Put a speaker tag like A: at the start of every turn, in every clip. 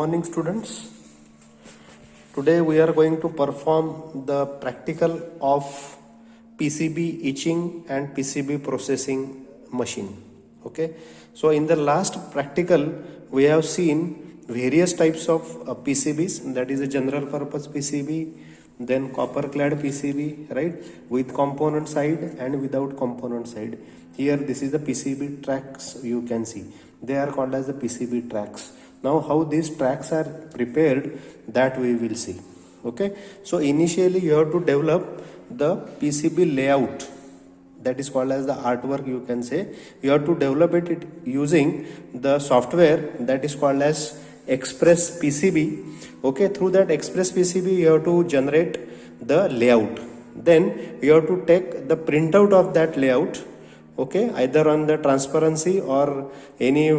A: morning, students. Today we are going to perform the practical of PCB etching and PCB processing machine. Okay, so in the last practical we have seen various types of PCBs, that is a general purpose PCB, then copper clad PCB, right, with component side and without component side. Here this is the PCB tracks, you can see they are called as the PCB tracks. Now how these tracks are prepared, that we will see. Okay, so initially you have to develop the PCB layout, that is called as the artwork, you can say. You have to develop it using the software that is called as Express PCB. Okay, through that Express PCB you have to generate the layout. Then you have to take the printout of that layout, okay, either on the transparency or any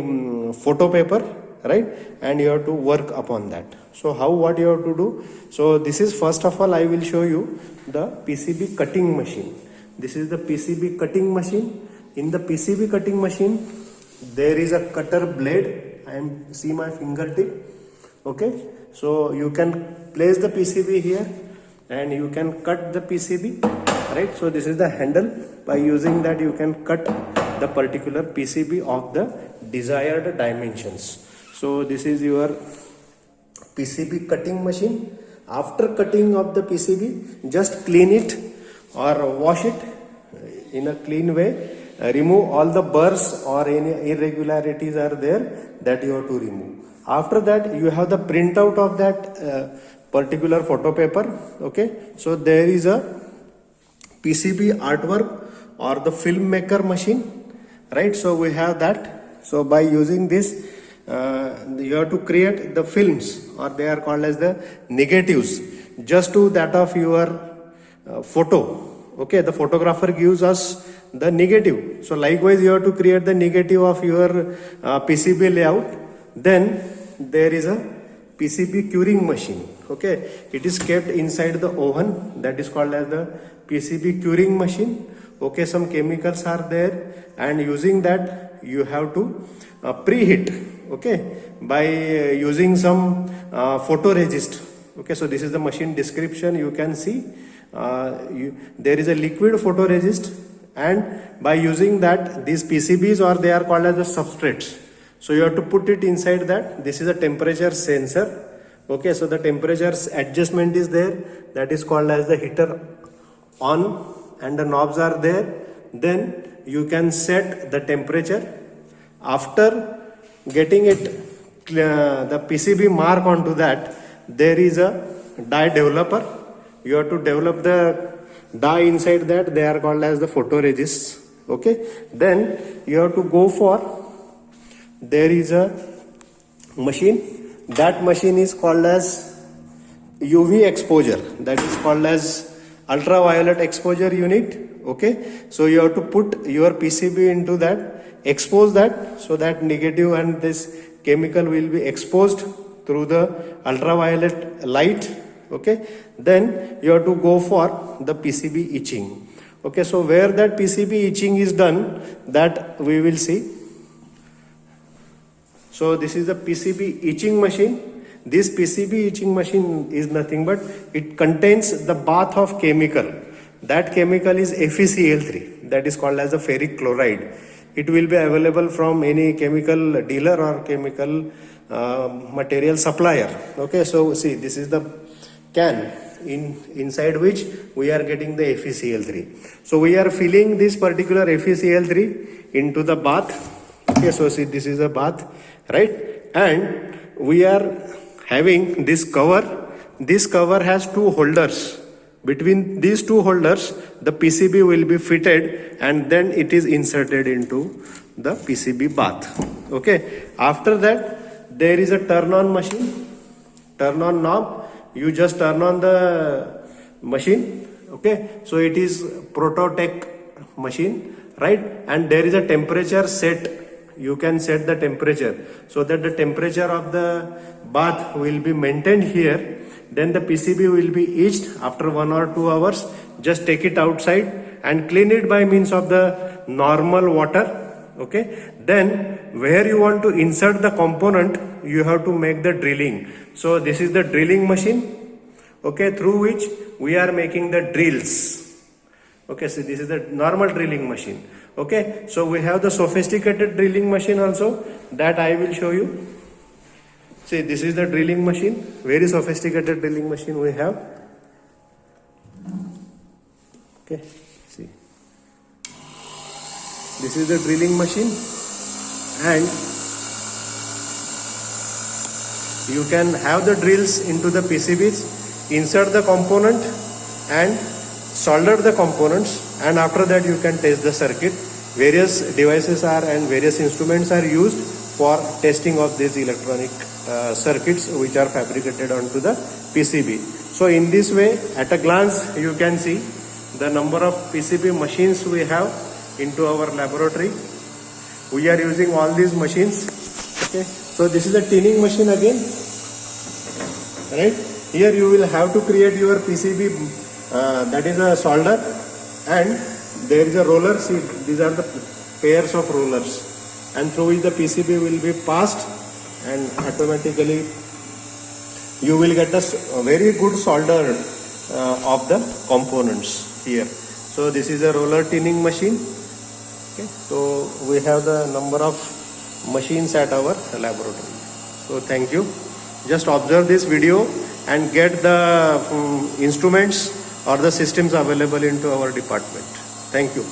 A: photo paper, right, and you have to work upon that. So how, what you have to do? So this is, first of all I will show you the PCB cutting machine. This is the PCB cutting machine. In the PCB cutting machine there is a cutter blade. I am, see my fingertip. Okay, so you can place the PCB here and you can cut the PCB, right. So this is the handle. By using that you can cut the particular PCB of the desired dimensions. So this is your PCB cutting machine. After cutting of the PCB, just clean it or wash it in a clean way. Remove all the burrs or any irregularities are there, that you have to remove. After that you have the printout of that particular photo paper. Okay, so there is a PCB artwork or the filmmaker machine, right. So we have that. So by using this you have to create the films, or they are called as the negatives, just to that of your photo. Okay, the photographer gives us the negative, so likewise you have to create the negative of your PCB layout. Then there is a PCB curing machine. Okay, it is kept inside the oven, that is called as the PCB curing machine. Okay, some chemicals are there, and using that you have to preheat. Okay, by using some photoresist. Okay, so this is the machine description, you can see. There is a liquid photoresist, and by using that, these PCBs, or they are called as the substrates, so you have to put it inside that. This is a temperature sensor. Okay, so the temperature adjustment is there, that is called as the heater on, and the knobs are there. Then you can set the temperature. After getting it the PCB mark onto that, there is a die developer. You have to develop the die inside that, they are called as the photoresists. Okay, then you have to go for, there is a machine, that machine is called as UV exposure, that is called as ultraviolet exposure unit. Okay, so you have to put your PCB into that, expose that, so that negative and this chemical will be exposed through the ultraviolet light. Okay, then you have to go for the PCB etching. Okay, so where that PCB etching is done, that we will see. So this is the PCB etching machine. This PCB etching machine is nothing but it contains the bath of chemical. That chemical is FeCl3, that is called as the ferric chloride. It will be available from any chemical dealer or chemical material supplier. Okay, so see, this is the can inside which we are getting the FeCl3. So we are filling this particular FeCl3 into the bath. Okay, so see, this is a bath, right, and we are having this cover. This cover has two holders. Between these two holders the PCB will be fitted, and then it is inserted into the PCB bath. Okay, after that there is a turn on machine, turn on knob. You just turn on the machine. Okay, so it is Prototech machine, right, and there is a temperature set. You can set the temperature so that the temperature of the bath will be maintained here. Then the PCB will be etched after 1 or 2 hours. Just take it outside and clean it by means of the normal water. Okay, then where you want to insert the component, you have to make the drilling. So this is the drilling machine, okay, through which we are making the drills. Okay, so this is the normal drilling machine. Okay, so we have the sophisticated drilling machine also, that I will show you. See, this is the drilling machine, very sophisticated drilling machine we have. Okay, see, this is the drilling machine, and you can have the drills into the PCBs, insert the component and solder the components, and after that you can test the circuit. Various devices are and various instruments are used for testing of these electronic circuits which are fabricated onto the PCB. So in this way, at a glance, you can see the number of PCB machines we have into our laboratory. We are using all these machines. Okay, so this is a tinning machine again, right? Here you will have to create your PCB, that is a solder, and there is a roller. See, these are the pairs of rollers, and through which the PCB will be passed, and automatically you will get a very good solder of the components here. So this is a roller tinning machine. Okay, so we have the number of machines at our laboratory. So thank you. Just observe this video and get the instruments or the systems available into our department. Thank you.